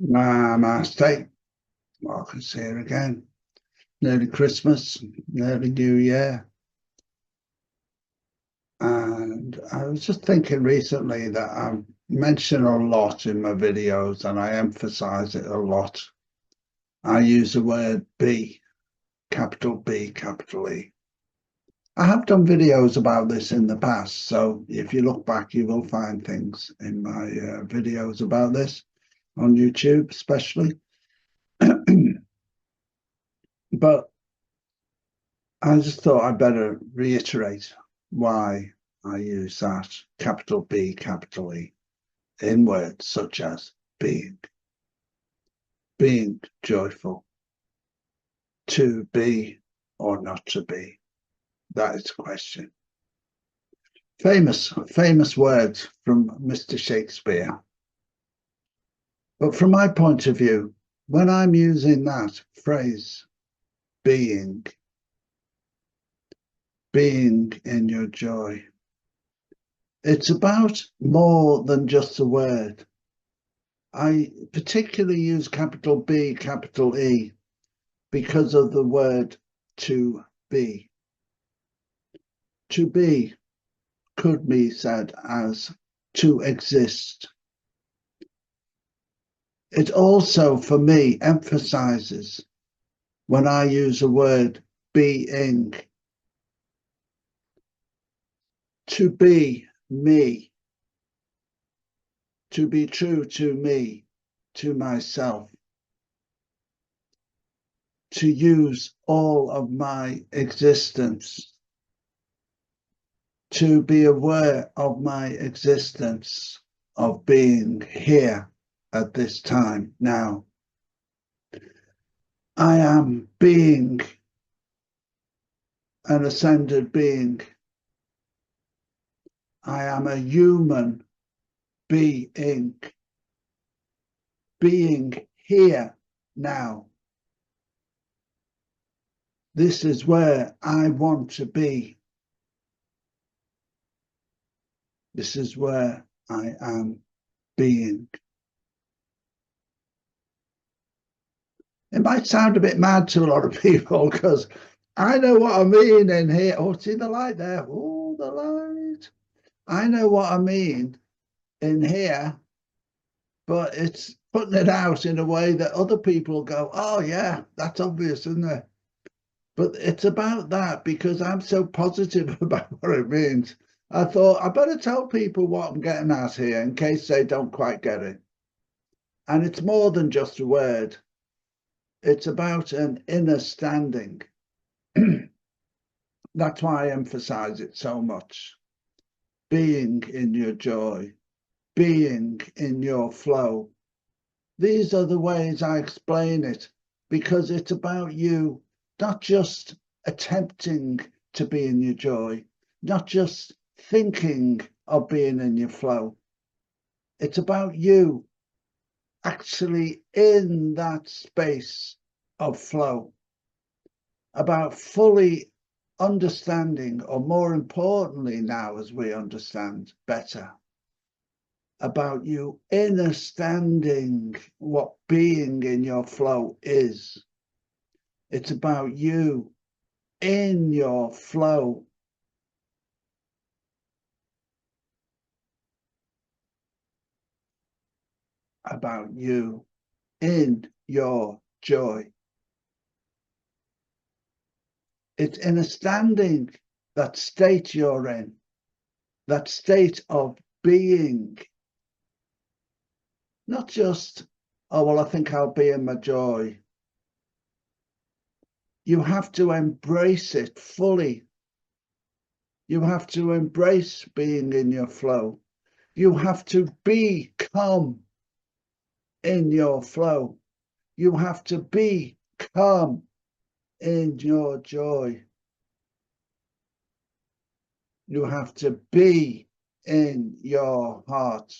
Namaste. Marcus here again. Nearly Christmas, nearly New Year. And I was just thinking recently that I mention a lot in my videos and I emphasize it a lot. I use the word be, capital B, capital E. I have done videos about this in the past, so if you look back, you will find things in my videos about this on YouTube, especially. But I just thought I'd better reiterate why I use that capital B, capital E in words such as being joyful, to be or not to be. That is the question. Famous words from Mr. Shakespeare. But from my point of view, when I'm using that phrase, being in your joy, it's about more than just a word. I particularly use capital B, capital E because of the word to be. To be could be said as to exist. It also, for me, emphasizes when I use the word being, to be me, to be true to me, to myself, to use all of my existence, to be aware of my existence, of being here at this time now. I am being an ascended being. I am a human being here now. This is where I want to be. This is where I am being. It might sound a bit mad to a lot of people because I know what I mean in here. Oh, see the light there? Oh, the light. I know what I mean in here, but it's putting it out in a way that other people go, oh, yeah, that's obvious, isn't it? But it's about that because I'm so positive about what it means. I thought I better tell people what I'm getting at here in case they don't quite get it. And it's more than just a word. It's about an inner standing. That's why I emphasize it so much. Being in your joy, being in your flow. These are the ways I explain it because it's about you not just attempting to be in your joy, not just thinking of being in your flow. It's about you actually in that space of flow, about fully understanding, or more importantly now as we understand better, about you understanding what being in your flow is. It's about you in your flow. About you in your joy. It's in a standing, that state you're in, that state of being. Not just, oh, well, I think I'll be in my joy. You have to embrace it fully. You have to embrace being in your flow. You have to become in your flow. You have to become in your joy. You have to be in your heart.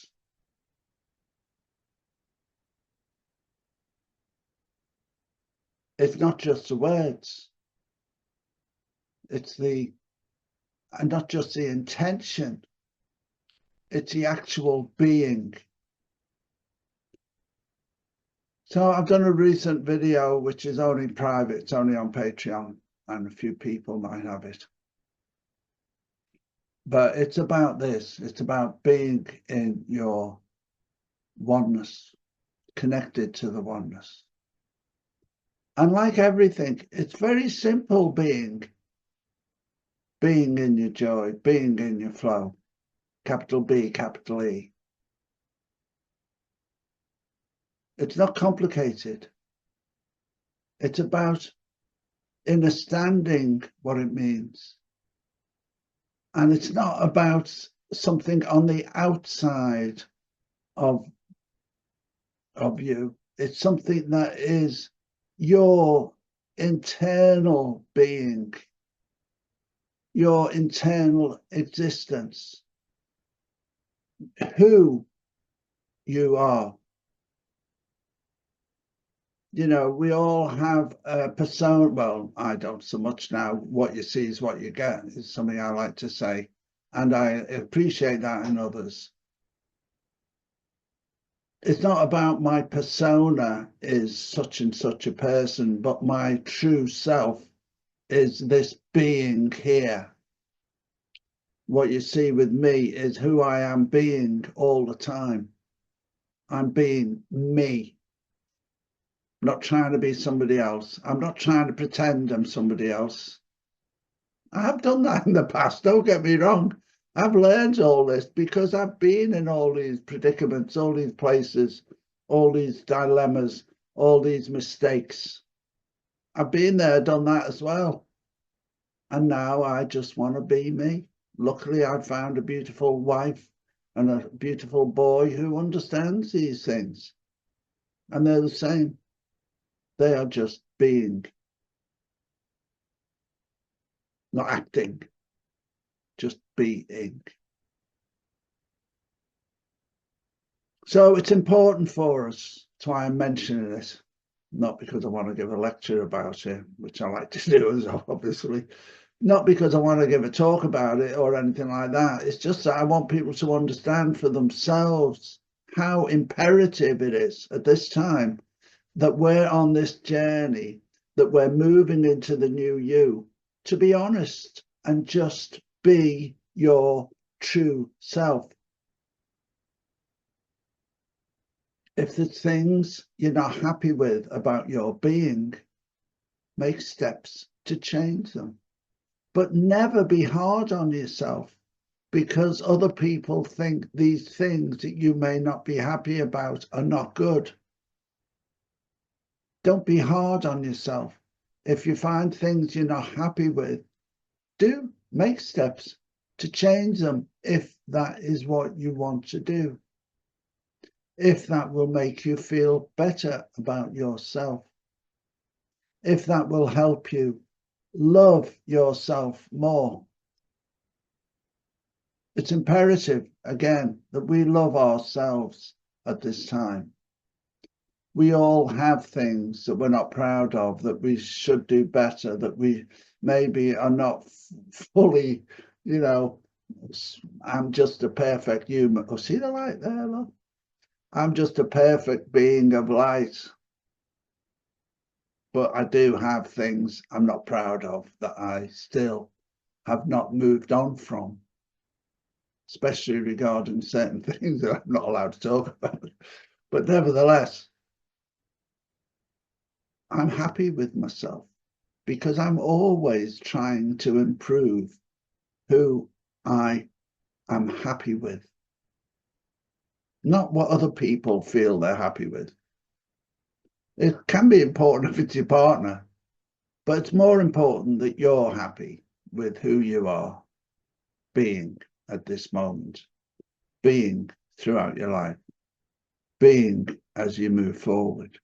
It's not just the words. It's the, and not just the intention. It's the actual being. So I've done a recent video, which is only private. It's only on Patreon, and a few people might have it. But it's about this. It's about being in your oneness, connected to the oneness. And like everything, it's very simple being in your joy, being in your flow, capital B, capital E. It's not complicated. It's about understanding what it means. And it's not about something on the outside of you. It's something that is your internal being, your internal existence, who you are. You know, we all have a persona. Well, I don't so much now. What you see is what you get, is something I like to say. And I appreciate that in others. It's not about my persona is such and such a person, but my true self is this being here. What you see with me is who I am being all the time. I'm being me. I'm not trying to be somebody else. I'm not trying to pretend I'm somebody else. I have done that in the past, don't get me wrong. I've learned all this because I've been in all these predicaments, all these places, all these dilemmas, all these mistakes. I've been there, done that as well. And now I just want to be me. Luckily, I've found a beautiful wife and a beautiful boy who understands these things. And they're the same. They are just being, not acting, just being. So it's important for us. That's why I'm mentioning it, not because I want to give a lecture about it, which I like to do as well, obviously. Not because I want to give a talk about it or anything like that. It's just that I want people to understand for themselves how imperative it is at this time that we're on this journey, that we're moving into the new you, to be honest and just be your true self. If there's things you're not happy with about your being, make steps to change them. But never be hard on yourself because other people think these things that you may not be happy about are not good. Don't be hard on yourself. If you find things you're not happy with, do make steps to change them if that is what you want to do. If that will make you feel better about yourself. If that will help you love yourself more. It's imperative, again, that we love ourselves at this time. We all have things that we're not proud of, that we should do better, that we maybe are not fully, you know, I'm just a perfect human. Oh, see the light there, look? I'm just a perfect being of light. But I do have things I'm not proud of that I still have not moved on from, especially regarding certain things that I'm not allowed to talk about. But nevertheless, I'm happy with myself because I'm always trying to improve who I am happy with, not what other people feel they're happy with. It can be important if it's your partner, but it's more important that you're happy with who you are being at this moment, being throughout your life, being as you move forward.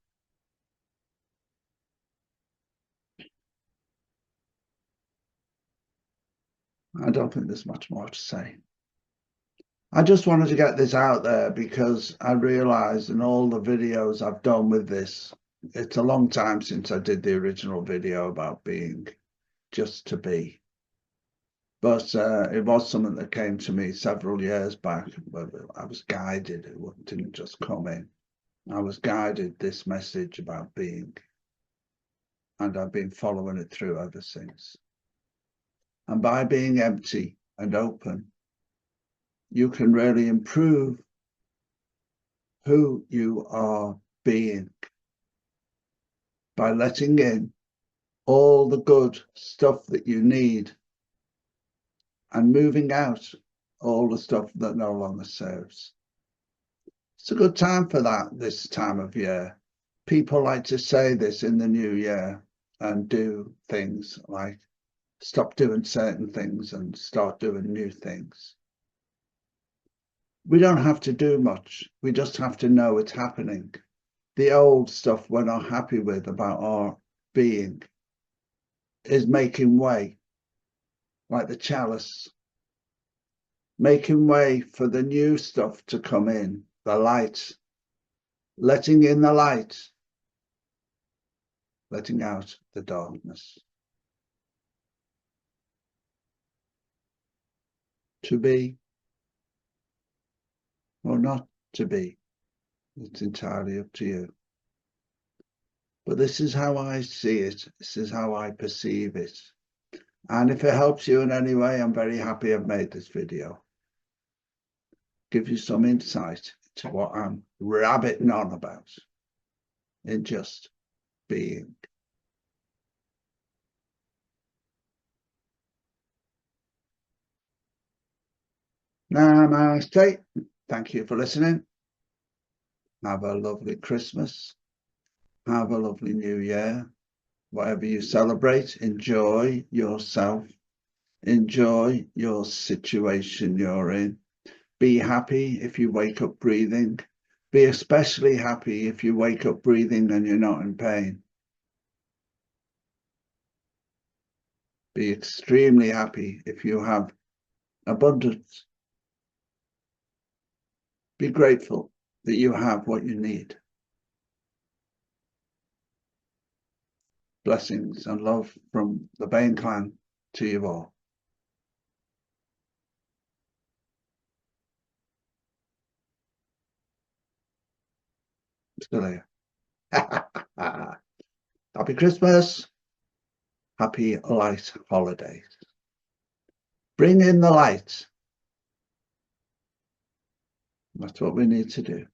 I don't think there's much more to say. I just wanted to get this out there because I realized in all the videos I've done with this, it's a long time since I did the original video about being, just to be. But it was something that came to me several years back. I was guided. It didn't just come in. I was guided this message about being, and I've been following it through ever since. And by being empty and open, you can really improve who you are being by letting in all the good stuff that you need and moving out all the stuff that no longer serves. It's a good time for that this time of year. People like to say this in the new year and do things like stop doing certain things and start doing new things. We don't have to do much. We just have to know it's happening. The old stuff we're not happy with about our being is making way, like the chalice, making way for the new stuff to come in, the light, letting in the light, letting out the darkness. To be or not to be, it's entirely up to you. But this is how I see it. This is how I perceive it. And if it helps you in any way, I'm very happy I've made this video. Give you some insight to what I'm rabbiting on about in just being. Namaste. Thank you for listening. Have a lovely Christmas. Have a lovely New Year. Whatever you celebrate, enjoy yourself. Enjoy your situation you're in. Be happy if you wake up breathing. Be especially happy if you wake up breathing and you're not in pain. Be extremely happy if you have abundance. Be grateful that you have what you need. Blessings and love from the Bain Clan to you all. Still here. Happy Christmas. Happy light holidays. Bring in the light. That's what we need to do.